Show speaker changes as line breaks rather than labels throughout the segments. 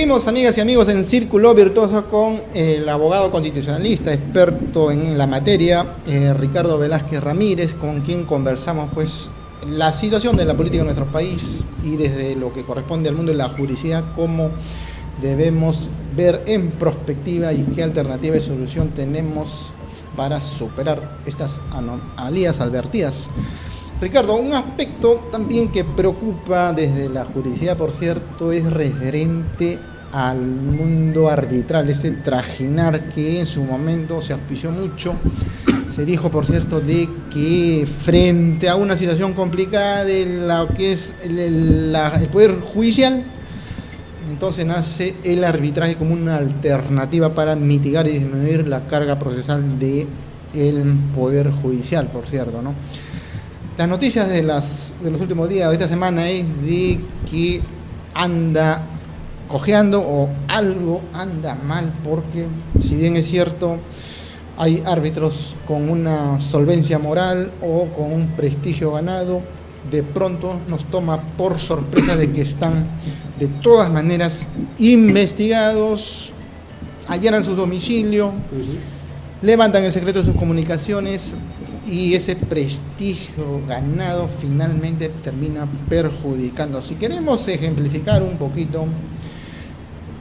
Seguimos, amigas y amigos, en Círculo Virtuoso con el abogado constitucionalista, experto en la materia, Ricardo Velázquez Ramírez, con quien conversamos pues la situación de la política en nuestro país y desde lo que corresponde al mundo de la juridicidad, cómo debemos ver en perspectiva y qué alternativa y solución tenemos para superar estas anomalías advertidas. Ricardo, un aspecto también que preocupa desde la juridicidad, por cierto, es referente al mundo arbitral, ese trajinar que en su momento se auspició mucho. Se dijo, por cierto, de que frente a una situación complicada de lo que es el Poder Judicial, entonces nace el arbitraje como una alternativa para mitigar y disminuir la carga procesal del Poder Judicial, por cierto, ¿no? Las noticias de los últimos días, de esta semana, es de que anda cojeando o algo anda mal, porque si bien es cierto, hay árbitros con una solvencia moral o con un prestigio ganado, de pronto nos toma por sorpresa de que están de todas maneras investigados, allanan su domicilio, levantan el secreto de sus comunicaciones, y ese prestigio ganado finalmente termina perjudicando. Si queremos ejemplificar un poquito,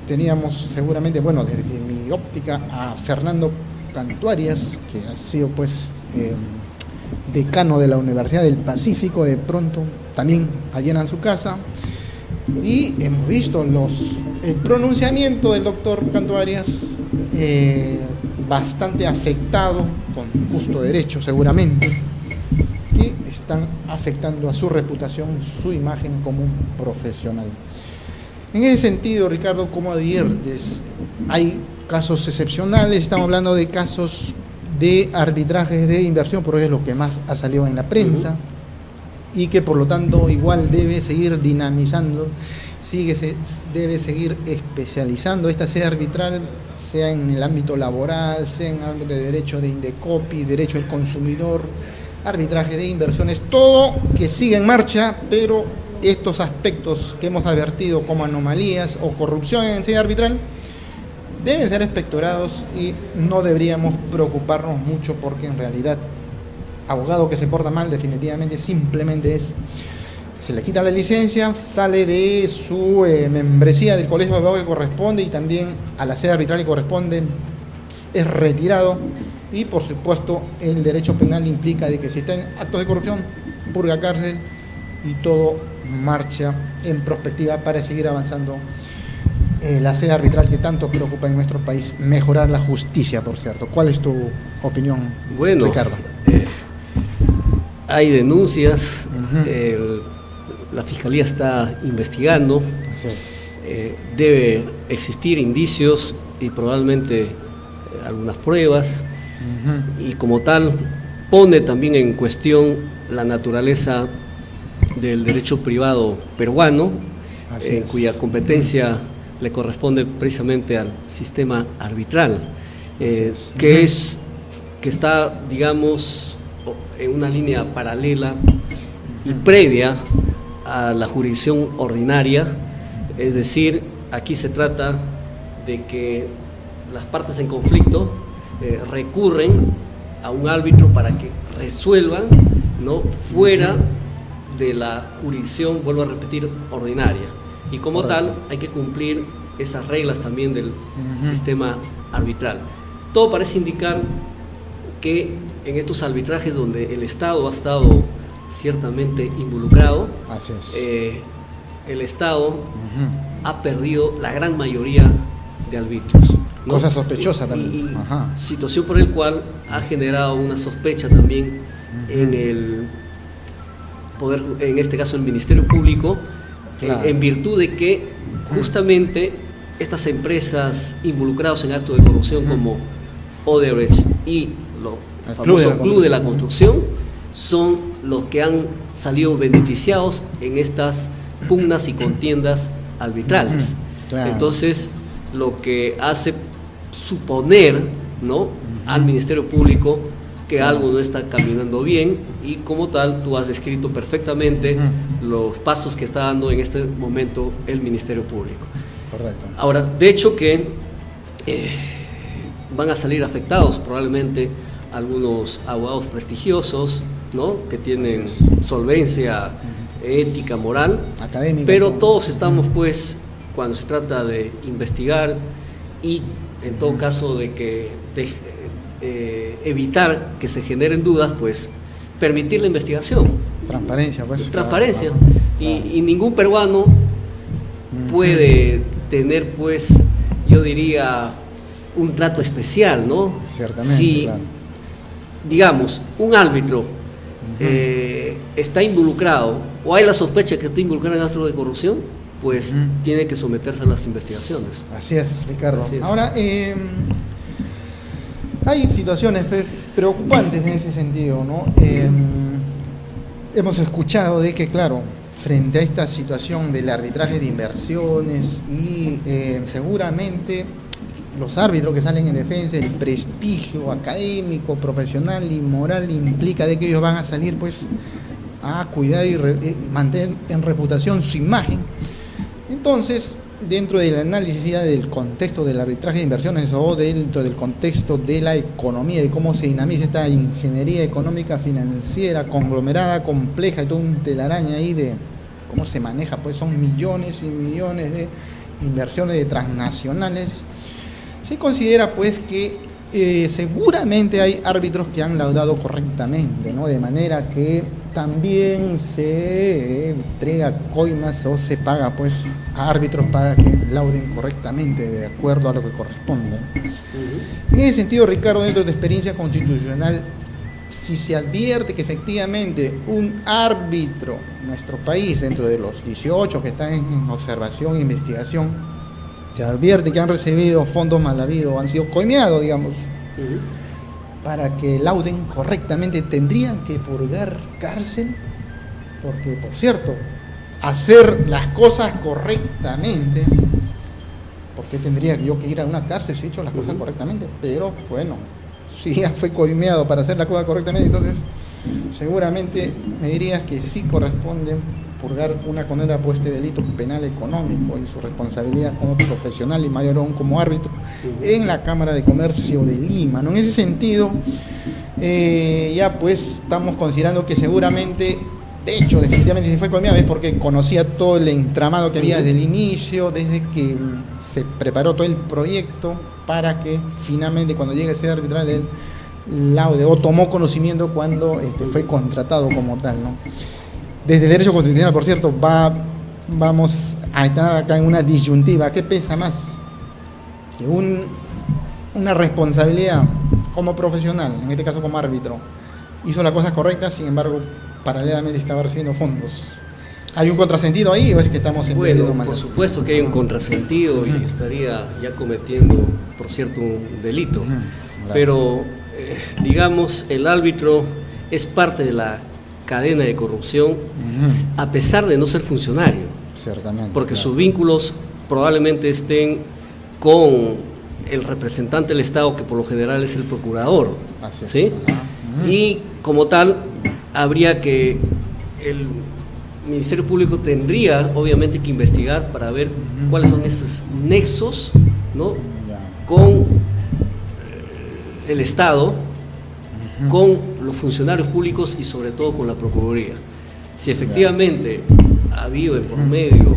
teníamos seguramente, bueno, desde mi óptica, a Fernando Cantuarias, que ha sido pues decano de la Universidad del Pacífico. De pronto también allanan su casa y hemos visto el pronunciamiento del doctor Cantuarias, bastante afectado, con justo derecho seguramente, que están afectando a su reputación, su imagen como un profesional. En ese sentido, Ricardo, ¿cómo adviertes? Hay casos excepcionales, estamos hablando de casos de arbitrajes de inversión, porque es lo que más ha salido en la prensa, y que por lo tanto igual debe seguir dinamizando, debe seguir especializando esta sede arbitral, sea en el ámbito laboral, sea en el ámbito de derecho de Indecopi, derecho del consumidor, arbitraje de inversiones, todo que sigue en marcha, pero estos aspectos que hemos advertido como anomalías o corrupción en sede arbitral deben ser inspectorados y no deberíamos preocuparnos mucho, porque en realidad abogado que se porta mal definitivamente simplemente se le quita la licencia, sale de su membresía del colegio de abogados que corresponde y también a la sede arbitral que corresponde, es retirado, y por supuesto el derecho penal implica de que si está en actos de corrupción, purga cárcel y todo marcha en perspectiva para seguir avanzando la sede arbitral que tanto preocupa en nuestro país, mejorar la justicia, por cierto. ¿Cuál es tu opinión, Ricardo?
Hay denuncias, la Fiscalía está investigando, debe existir indicios y probablemente algunas pruebas, y como tal pone también en cuestión la naturaleza del derecho privado peruano, cuya competencia le corresponde precisamente al sistema arbitral, que está, digamos, en una línea paralela y previa a la jurisdicción ordinaria. Es decir, aquí se trata de que las partes en conflicto recurren a un árbitro para que resuelvan, ¿no?, fuera de la jurisdicción, vuelvo a repetir, ordinaria, y como tal hay que cumplir esas reglas también del sistema arbitral. Todo parece indicar que en estos arbitrajes donde el Estado ha estado ciertamente involucrado, el Estado ha perdido la gran mayoría de arbitrios, ¿no?
Cosa sospechosa también.
Situación por el cual ha generado una sospecha también en el poder, en este caso el Ministerio Público, en virtud de que justamente estas empresas involucradas en actos de corrupción como Odebrecht y el famoso Club de la Construcción son los que han salido beneficiados en estas pugnas y contiendas arbitrales. Entonces, lo que hace suponer, ¿no?, al Ministerio Público que algo no está caminando bien, y como tal tú has descrito perfectamente los pasos que está dando en este momento el Ministerio Público.
Correcto.
Ahora, de hecho que van a salir afectados probablemente algunos abogados prestigiosos, ¿no? Que tienen solvencia ética, moral,
académica,
pero todos estamos pues, cuando se trata de investigar y en todo caso de evitar que se generen dudas, pues permitir la investigación.
Transparencia, pues.
Transparencia. Y ningún peruano puede tener, pues, yo diría, un trato especial, ¿no?
Ciertamente,
si,
claro.
Digamos, un árbitro está involucrado, o hay la sospecha que está involucrado en actos de corrupción, pues tiene que someterse a las investigaciones.
Así es, Ricardo.
Así es.
Ahora, hay situaciones preocupantes en ese sentido, ¿no? Hemos escuchado de que, claro, frente a esta situación del arbitraje de inversiones y seguramente los árbitros que salen en defensa, el prestigio académico, profesional y moral implica de que ellos van a salir pues a cuidar y mantener en reputación su imagen. Entonces, dentro del análisis ya del contexto del arbitraje de inversiones o dentro del contexto de la economía, de cómo se dinamiza esta ingeniería económica financiera conglomerada, compleja y todo un telaraña ahí de cómo se maneja, pues son millones y millones de inversiones de transnacionales, se considera pues que seguramente hay árbitros que han laudado correctamente, ¿no? De manera que también se entrega coimas o se paga pues a árbitros para que lauden correctamente de acuerdo a lo que corresponde. En ese sentido, Ricardo, dentro de tu experiencia constitucional, si se advierte que efectivamente un árbitro en nuestro país, dentro de los 18 que están en observación e investigación, se advierte que han recibido fondos mal habidos, han sido coimeados, digamos, para que lauden correctamente, tendrían que purgar cárcel, porque, por cierto, hacer las cosas correctamente, ¿por qué tendría yo que ir a una cárcel si he hecho las cosas correctamente? Pero, bueno, si ya fue coimeado para hacer la cosa correctamente, entonces seguramente me dirías que sí corresponde purgar una condena por este delito penal económico y su responsabilidad como profesional y mayor aún como árbitro en la Cámara de Comercio de Lima, ¿no? En ese sentido, ya pues estamos considerando que seguramente, de hecho, definitivamente si fue coimeado es porque conocía todo el entramado que había desde el inicio, desde que se preparó todo el proyecto para que finalmente cuando llegue a ser arbitral él laude o tomó conocimiento cuando fue contratado como tal, ¿no? Desde el derecho constitucional, por cierto, vamos a estar acá en una disyuntiva. ¿Qué pesa más? Que una responsabilidad como profesional, en este caso como árbitro, hizo la cosa correcta, sin embargo, paralelamente estaba recibiendo fondos. ¿Hay un contrasentido ahí o es que estamos entendiendo mal?
Por supuesto que hay un contrasentido y estaría ya cometiendo, por cierto, un delito. Claro. Pero, digamos, el árbitro es parte de la cadena de corrupción, a pesar de no ser funcionario.
Ciertamente.
Porque
claro,
sus vínculos probablemente estén con el representante del Estado, que por lo general es el procurador.
Así es.
¿Sí? Y como tal, habría que el Ministerio Público tendría obviamente que investigar para ver cuáles son esos nexos, ¿no? Con el Estado, con los funcionarios públicos y sobre todo con la Procuraduría. Si efectivamente ha habido de por medio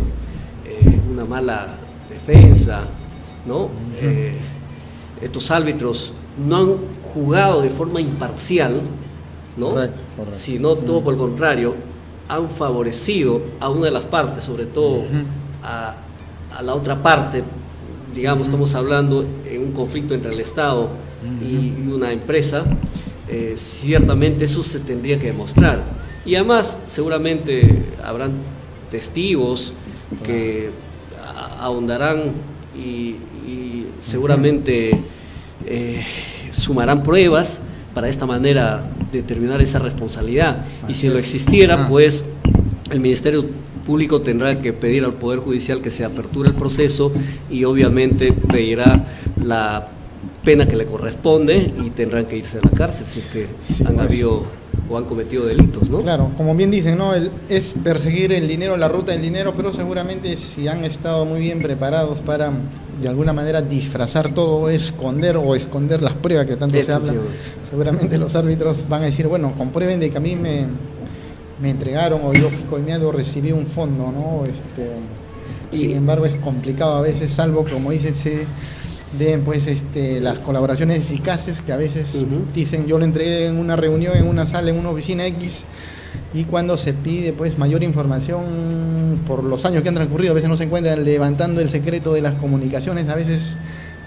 una mala defensa, ¿no? Estos árbitros no han jugado de forma imparcial, ¿no? Correcto. Sino todo por el contrario, han favorecido a una de las partes, sobre todo a la otra parte. Digamos, estamos hablando en un conflicto entre el Estado y una empresa. Ciertamente eso se tendría que demostrar, y además seguramente habrán testigos que ahondarán y seguramente sumarán pruebas para de esta manera determinar esa responsabilidad. Y si no existiera, pues el Ministerio Público tendrá que pedir al Poder Judicial que se aperture el proceso y obviamente pedirá la pena que le corresponde y tendrán que irse a la cárcel si es que han habido o han cometido delitos, ¿no?
Claro, como bien dicen, ¿no? Es perseguir el dinero, la ruta del dinero, pero seguramente si han estado muy bien preparados para de alguna manera disfrazar todo, esconder las pruebas que tanto se habla, seguramente los árbitros van a decir, bueno, comprueben de que a mí me entregaron o yo fui coimeado o recibí un fondo, ¿no? Sin embargo es complicado a veces, salvo como dice de pues las colaboraciones eficaces que a veces dicen yo lo entregué en una reunión, en una sala, en una oficina X, y cuando se pide pues mayor información por los años que han transcurrido, a veces no se encuentran levantando el secreto de las comunicaciones, a veces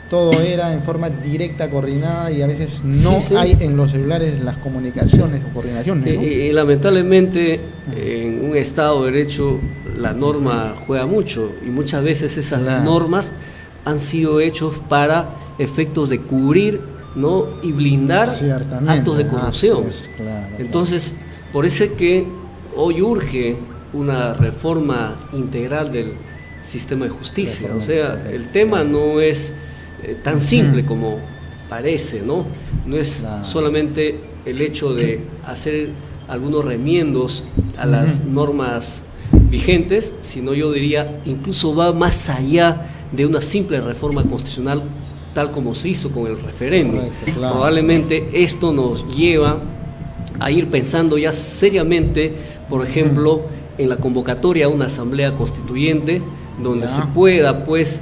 todo era en forma directa, coordinada, y a veces no hay en los celulares las comunicaciones o coordinaciones, ¿no?
Y lamentablemente en un Estado de Derecho la norma juega mucho, y muchas veces esas normas han sido hechos para efectos de cubrir, ¿no? Y blindar actos de corrupción. Entonces, por eso es que hoy urge una reforma integral del sistema de justicia. O sea, el tema no es tan simple como parece, ¿no? No es solamente el hecho de hacer algunos remiendos a las normas vigentes, sino yo diría incluso va más allá de una simple reforma constitucional tal como se hizo con el referéndum. Probablemente esto nos lleva a ir pensando ya seriamente, por ejemplo, en la convocatoria a una asamblea constituyente donde se pueda pues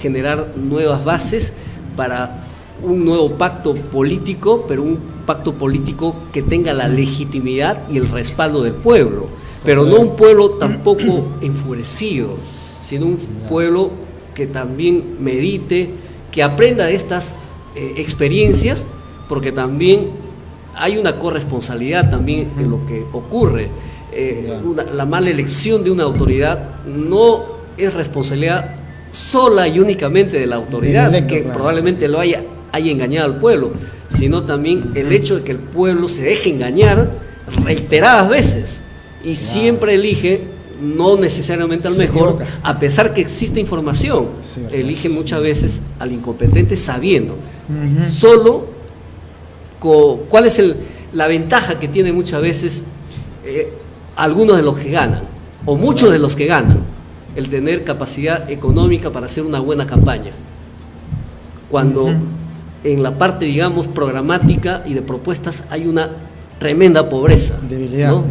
generar nuevas bases para un nuevo pacto político, pero un pacto político que tenga la legitimidad y el respaldo del pueblo, pero no un pueblo tampoco enfurecido, sino un pueblo que también medite, que aprenda de estas experiencias, porque también hay una corresponsabilidad también en lo que ocurre. La mala elección de una autoridad no es responsabilidad sola y únicamente de la autoridad, que probablemente lo haya engañado al pueblo, sino también el hecho de que el pueblo se deje engañar reiteradas veces y siempre elige, no necesariamente al mejor, a pesar que existe información, elige muchas veces al incompetente sabiendo. Solo cuál es la ventaja que tienen muchas veces algunos de los que ganan, o muchos de los que ganan, el tener capacidad económica para hacer una buena campaña. Cuando en la parte, digamos, programática y de propuestas hay una tremenda pobreza,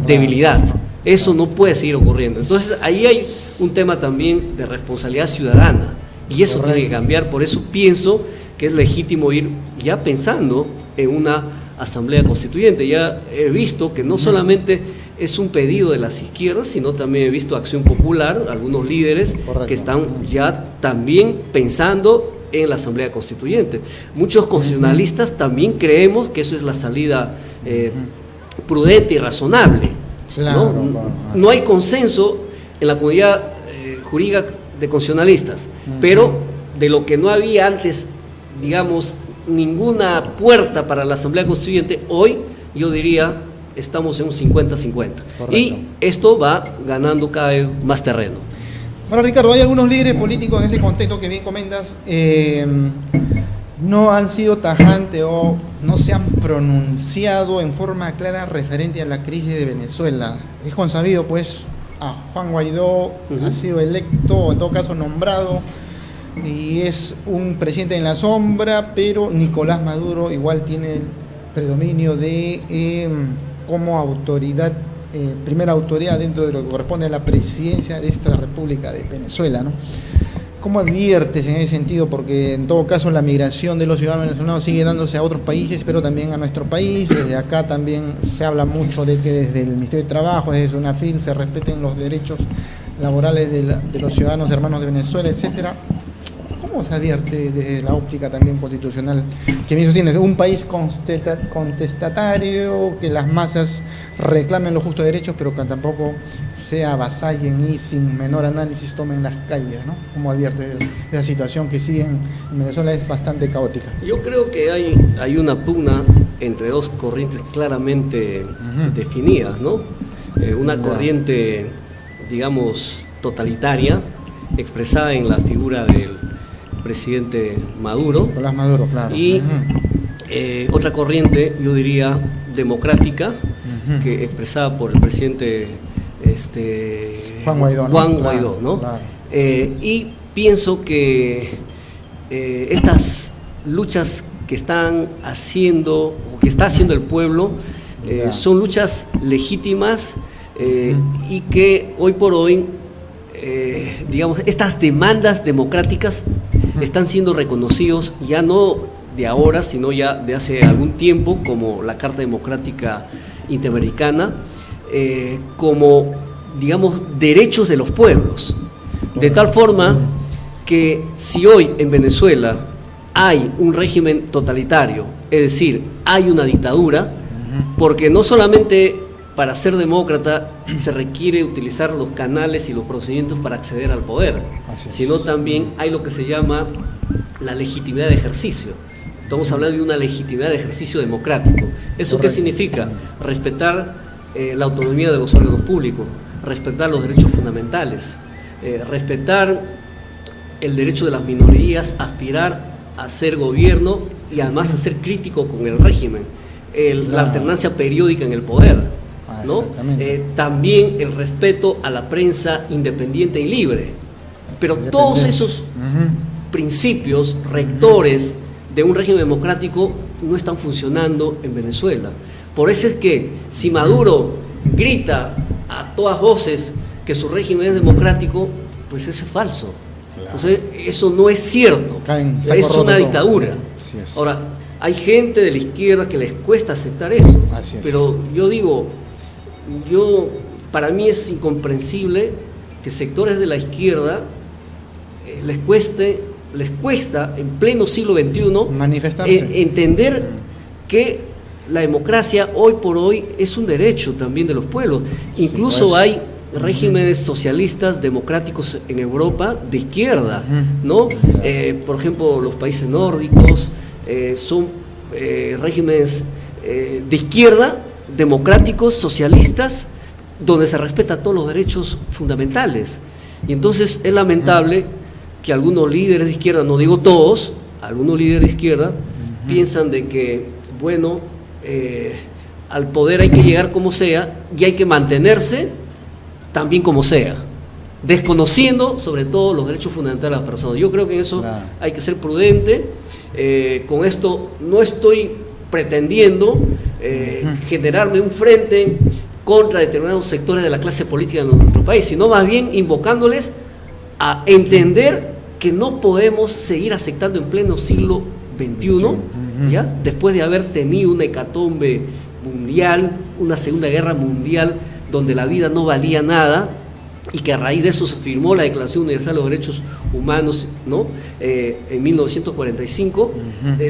debilidad. Eso no puede seguir ocurriendo. Entonces ahí hay un tema también de responsabilidad ciudadana y eso tiene que cambiar. Por eso pienso que es legítimo ir ya pensando en una asamblea constituyente. Ya he visto que no solamente es un pedido de las izquierdas, sino también he visto Acción Popular, algunos líderes que están ya también pensando en la asamblea constituyente. Muchos constitucionalistas también creemos que eso es la salida prudente y razonable. No hay consenso en la comunidad jurídica de constitucionalistas, pero de lo que no había antes, digamos, ninguna puerta para la asamblea constituyente, hoy yo diría estamos en un 50-50 y esto va ganando cada vez más terreno.
Bueno, Ricardo, hay algunos líderes políticos en ese contexto que bien comentas, no han sido tajantes o no se han pronunciado en forma clara referente a la crisis de Venezuela. Es consabido, pues, a Juan Guaidó ha sido electo, en todo caso nombrado, y es un presidente en la sombra, pero Nicolás Maduro igual tiene el predominio de como autoridad, primera autoridad dentro de lo que corresponde a la presidencia de esta República de Venezuela, ¿no? ¿Cómo adviertes en ese sentido? Porque en todo caso la migración de los ciudadanos venezolanos sigue dándose a otros países, pero también a nuestro país. Desde acá también se habla mucho de que desde el Ministerio de Trabajo, desde SUNAFIL, se respeten los derechos laborales de los ciudadanos hermanos de Venezuela, etcétera. ¿Cómo se advierte desde la óptica también constitucional que bien sostiene un país contestatario, que las masas reclamen los justos derechos, pero que tampoco se avasallen y sin menor análisis tomen las calles, ¿no? ¿Cómo advierte esa situación que sigue en Venezuela es bastante caótica?
Yo creo que hay una pugna entre dos corrientes claramente definidas, ¿no? Una corriente, digamos, totalitaria, expresada en la figura del presidente Maduro,
Nicolás Maduro, claro.
Y otra corriente, yo diría, democrática, que expresada por el presidente
Juan Guaidó,
¿no?
Claro.
Y pienso que estas luchas que están haciendo o que está haciendo el pueblo son luchas legítimas y que hoy por hoy digamos, estas demandas democráticas están siendo reconocidos ya no de ahora, sino ya de hace algún tiempo, como la Carta Democrática Interamericana, como, digamos, derechos de los pueblos. De tal forma que si hoy en Venezuela hay un régimen totalitario, es decir, hay una dictadura, porque no solamente para ser demócrata se requiere utilizar los canales y los procedimientos para acceder al poder, sino también hay lo que se llama la legitimidad de ejercicio. Estamos hablando de una legitimidad de ejercicio democrático. ¿Eso qué significa? Respetar la autonomía de los órganos públicos, respetar los derechos fundamentales, respetar el derecho de las minorías, aspirar a ser gobierno y además a ser crítico con el régimen, la alternancia periódica en el poder, ¿no? También el respeto a la prensa independiente y libre. Pero todos esos principios rectores de un régimen democrático no están funcionando en Venezuela. Por eso es que si Maduro grita a todas voces que su régimen es democrático, pues eso es falso. Entonces, eso no es cierto. Es una dictadura. Ahora, hay gente de la izquierda que les cuesta aceptar eso. Pero yo digo, para mí es incomprensible que sectores de la izquierda les cuesta en pleno siglo XXI
manifestarse,
entender que la democracia hoy por hoy es un derecho también de los pueblos. Incluso hay regímenes socialistas democráticos en Europa de izquierda, ¿no? Por ejemplo, los países nórdicos son regímenes de izquierda, democráticos, socialistas, donde se respeta todos los derechos fundamentales. Y entonces es lamentable que algunos líderes de izquierda, no digo todos, algunos líderes de izquierda piensan de que, bueno, al poder hay que llegar como sea y hay que mantenerse también como sea, desconociendo sobre todo los derechos fundamentales de las personas. Yo creo que en eso hay que ser prudente. Con esto no estoy pretendiendo generarme un frente contra determinados sectores de la clase política de nuestro país, sino más bien invocándoles a entender que no podemos seguir aceptando en pleno siglo XXI, ¿ya? Después de haber tenido una hecatombe mundial, una segunda guerra mundial, donde la vida no valía nada, y que a raíz de eso se firmó la Declaración Universal de los Derechos Humanos, ¿no? En 1945,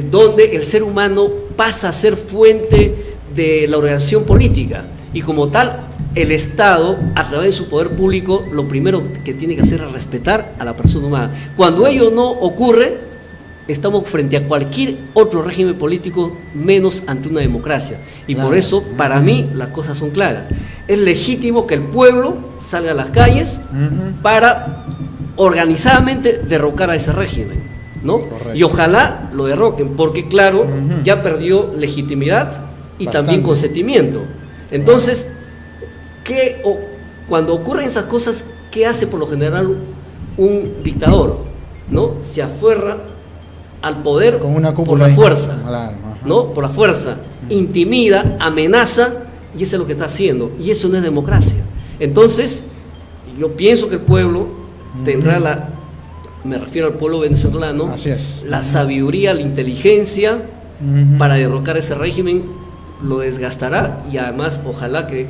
donde el ser humano pasa a ser fuente de la organización política, y como tal, el Estado, a través de su poder público, lo primero que tiene que hacer es respetar a la persona humana. Cuando ello no ocurre, estamos frente a cualquier otro régimen político, menos ante una democracia. Y por eso, para mí, las cosas son claras. Es legítimo que el pueblo salga a las calles para organizadamente derrocar a ese régimen, ¿no? Y ojalá lo derroquen, porque claro, ya perdió legitimidad y también consentimiento. Entonces, cuando ocurren esas cosas, ¿qué hace por lo general un dictador? ¿No? Se aferra al poder por la fuerza, ¿no? Por la fuerza, intimida, amenaza, y eso es lo que está haciendo, y eso no es democracia. Entonces, yo pienso que el pueblo tendrá me refiero al pueblo venezolano, la sabiduría, la inteligencia para derrocar ese régimen, lo desgastará, y además ojalá que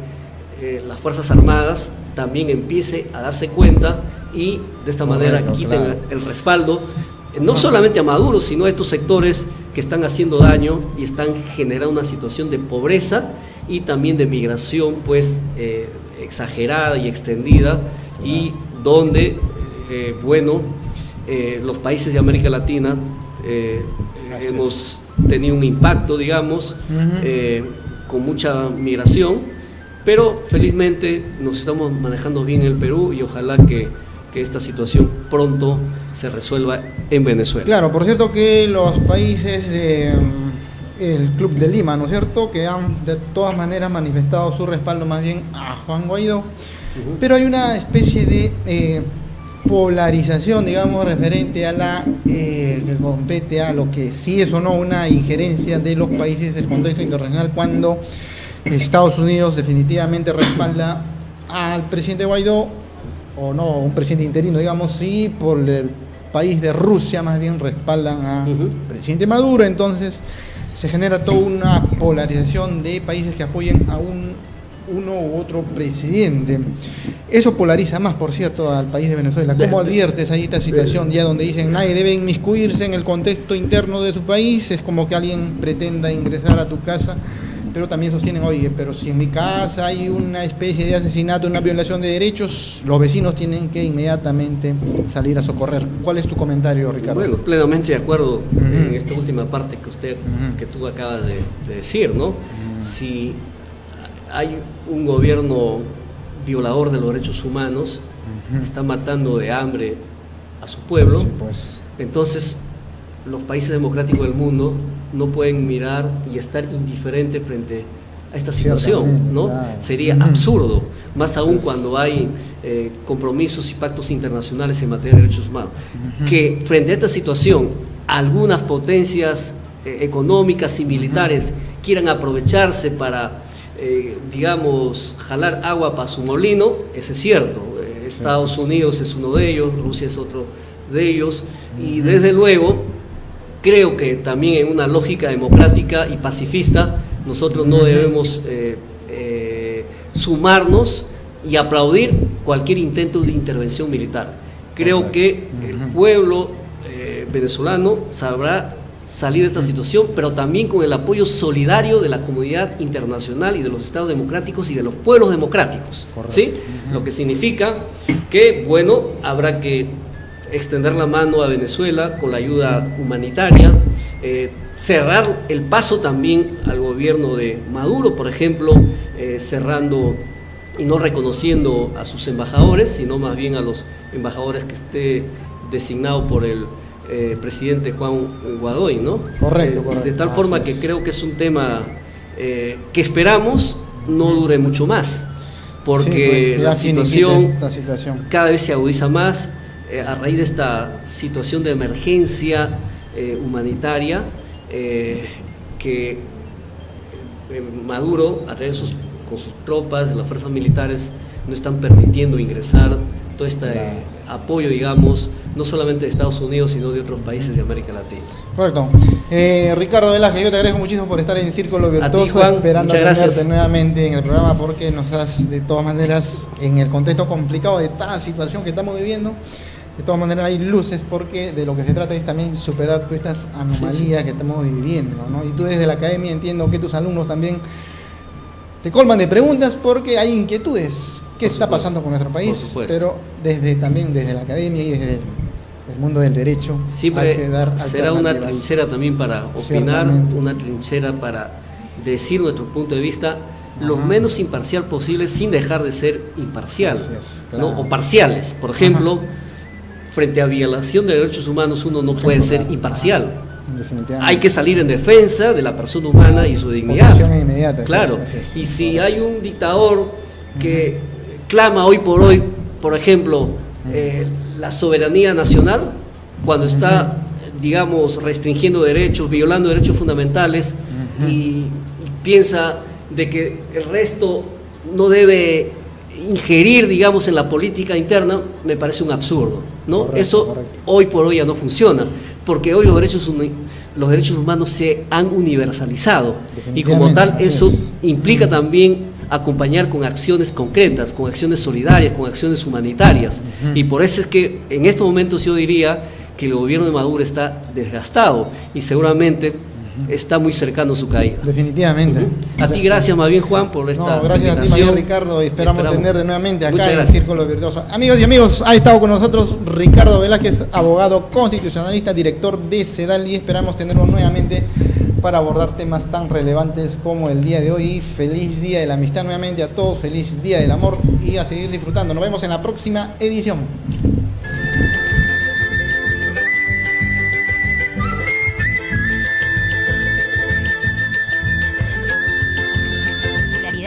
las Fuerzas Armadas también empiece a darse cuenta y de esta manera quiten el respaldo, no solamente a Maduro, sino a estos sectores que están haciendo daño y están generando una situación de pobreza y también de migración pues exagerada y extendida, y donde los países de América Latina hemos tenido un impacto, digamos, con mucha migración, pero felizmente nos estamos manejando bien en el Perú, y ojalá que esta situación pronto se resuelva en Venezuela.
Claro, por cierto que los países el Club de Lima, ¿no es cierto?, que han de todas maneras manifestado su respaldo más bien a Juan Guaidó, pero hay una especie de polarización, digamos, referente a la que compete a lo que sí es o no una injerencia de los países del contexto internacional, cuando Estados Unidos definitivamente respalda al presidente Guaidó, o no, un presidente interino, digamos, sí, por el país de Rusia más bien respaldan al presidente Maduro. Entonces se genera toda una polarización de países que apoyen a uno u otro presidente. Eso polariza más, por cierto, al país de Venezuela. ¿Cómo adviertes ahí esta situación, ya donde dicen nadie debe inmiscuirse en el contexto interno de su país? Es como que alguien pretenda ingresar a tu casa, pero también sostienen, oye, pero si en mi casa hay una especie de asesinato, una violación de derechos, los vecinos tienen que inmediatamente salir a socorrer. ¿Cuál es tu comentario, Ricardo?
Bueno, plenamente de acuerdo en esta última parte que tú acabas de decir, ¿no? Si hay un gobierno violador de los derechos humanos, está matando de hambre a su pueblo,
sí, pues.
Entonces los países democráticos del mundo no pueden mirar y estar indiferentes frente a esta situación, ¿no? Claro. Sería absurdo, más aún cuando hay compromisos y pactos internacionales en materia de derechos humanos, que frente a esta situación algunas potencias económicas y militares quieran aprovecharse para digamos, jalar agua para su molino. Eso es cierto. Estados Unidos es uno de ellos, Rusia es otro de ellos, y desde luego creo que también en una lógica democrática y pacifista nosotros no debemos sumarnos y aplaudir cualquier intento de intervención militar. Creo que el pueblo venezolano sabrá salir de esta situación, pero también con el apoyo solidario de la comunidad internacional y de los estados democráticos y de los pueblos democráticos, ¿sí? Lo que significa que, bueno, habrá que extender la mano a Venezuela con la ayuda humanitaria, cerrar el paso también al gobierno de Maduro, por ejemplo, cerrando y no reconociendo a sus embajadores, sino más bien a los embajadores que esté designado por el presidente Juan Guaidó, ¿no?
Correcto.
De tal forma que creo que es un tema que esperamos no dure mucho más, porque la situación cada vez se agudiza más a raíz de esta situación de emergencia humanitaria que Maduro, a través con sus tropas, las fuerzas militares, no están permitiendo ingresar todo este apoyo, digamos, no solamente de Estados Unidos, sino de otros países de América Latina.
Correcto. Ricardo Velázquez, yo te agradezco muchísimo por estar en Círculo Virtuoso.
A ti, Juan,
esperando
muchas gracias.
tenerte nuevamente en el programa, porque nos has, de todas maneras, en el contexto complicado de esta situación que estamos viviendo, de todas maneras hay luces, porque de lo que se trata es también superar todas estas anomalías que estamos viviendo, ¿no? Y tú desde la academia entiendo que tus alumnos también te colman de preguntas, porque hay inquietudes. ¿Qué está pasando con nuestro país? Pero también desde la academia y desde el mundo del derecho
siempre
hay que dar
será una trinchera también para opinar, una trinchera para decir nuestro punto de vista lo menos imparcial posible, sin dejar de ser imparcial, ¿no? O parciales. Por ejemplo, frente a violación de derechos humanos uno no puede ser imparcial. Hay que salir en defensa de la persona humana y su dignidad.
Inmediata,
claro. Y si hay un dictador que clama hoy por hoy, por ejemplo, la soberanía nacional, cuando está, digamos, restringiendo derechos, violando derechos fundamentales, y piensa de que el resto no debe ingerir, digamos, en la política interna, me parece un absurdo, ¿no? Eso hoy por hoy ya no funciona, porque hoy los derechos humanos se han universalizado, y como tal eso implica también acompañar con acciones concretas, con acciones solidarias, con acciones humanitarias. Y por eso es que en estos momentos yo diría que el gobierno de Maduro está desgastado y seguramente está muy cercano a su caída.
Definitivamente.
A ti gracias más bien, Juan, por esta
gracias a ti, María Ricardo, y esperamos tenerte nuevamente acá en el Círculo Virtuoso. Amigos y amigos, ha estado con nosotros Ricardo Velázquez, abogado constitucionalista, director de CEDAL, y esperamos tenerlo nuevamente para abordar temas tan relevantes como el día de hoy. Feliz Día de la Amistad nuevamente a todos, feliz Día del Amor, y a seguir disfrutando. Nos vemos en la próxima edición.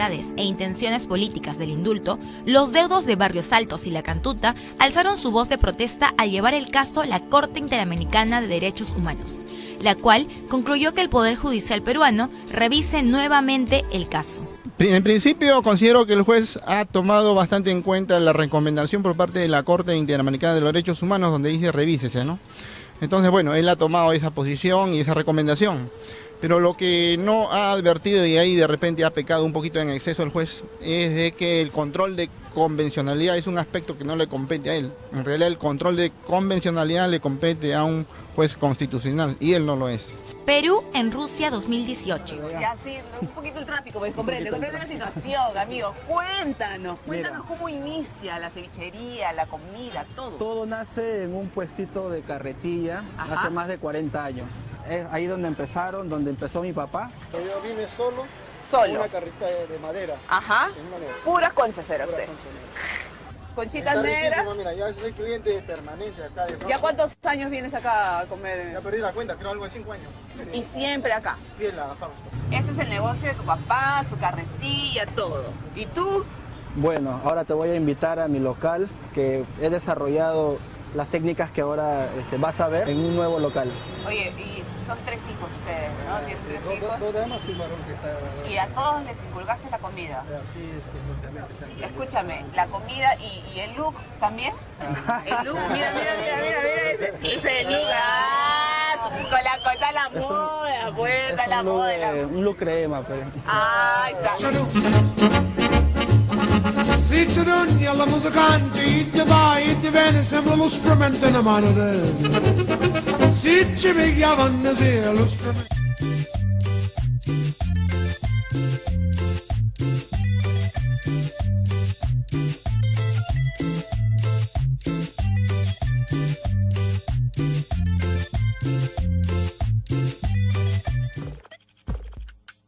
finalidades e intenciones políticas del indulto, los deudos de Barrios Altos y La Cantuta alzaron su voz de protesta al llevar el caso a la Corte Interamericana de Derechos Humanos, la cual concluyó que el Poder Judicial peruano revise nuevamente el caso.
En principio considero que el juez ha tomado bastante en cuenta la recomendación por parte de la Corte Interamericana de los Derechos Humanos, donde dice revísese, ¿no? Entonces, bueno, él ha tomado esa posición y esa recomendación. Pero lo que no ha advertido, y ahí de repente ha pecado un poquito en exceso el juez, es de que el control de convencionalidad es un aspecto que no le compete a él. En realidad el control de convencionalidad le compete a un juez constitucional y él no lo es.
Perú en Rusia 2018.
Ya sí, un poquito el tráfico, me comprende la situación, amigo. Cuéntanos cómo inicia la cevichería, la comida, todo.
Todo nace en un puestito de carretilla. Ajá. Hace más de 40 años. Es ahí donde empezaron, donde empezó mi papá.
Yo vine solo.
Solo.
Una carrita de madera.
Ajá. Puras conchas era usted. Conchitas negras.
Mira, ya soy cliente permanente acá.
¿Ya cuántos años vienes acá a comer?
Ya perdí la cuenta, creo algo de 5 años.
Y siempre acá.
Fiel a la fábrica.
Este es el negocio de tu papá, su carretilla, todo. ¿Y tú?
Bueno, ahora te voy a invitar a mi local, que he desarrollado las técnicas que ahora vas a ver en un nuevo local.
Oye, y son 3 hijos ustedes, ¿no? ¿Tienes 3 hijos?
Dos damas y un varón que está...
Y a todos les inculcaste la comida.
Así es,
Escúchame, la comida y el look también. El look, mira ese look. Ah, con la cosa la moda, pues, está la moda.
Un look crema, pues.
Ah, está.
Sitter dun, alla musikanti, inte bara, inte vänner, sembra lo strumento in mano. Sitter mig, jag vann, se lo strumento.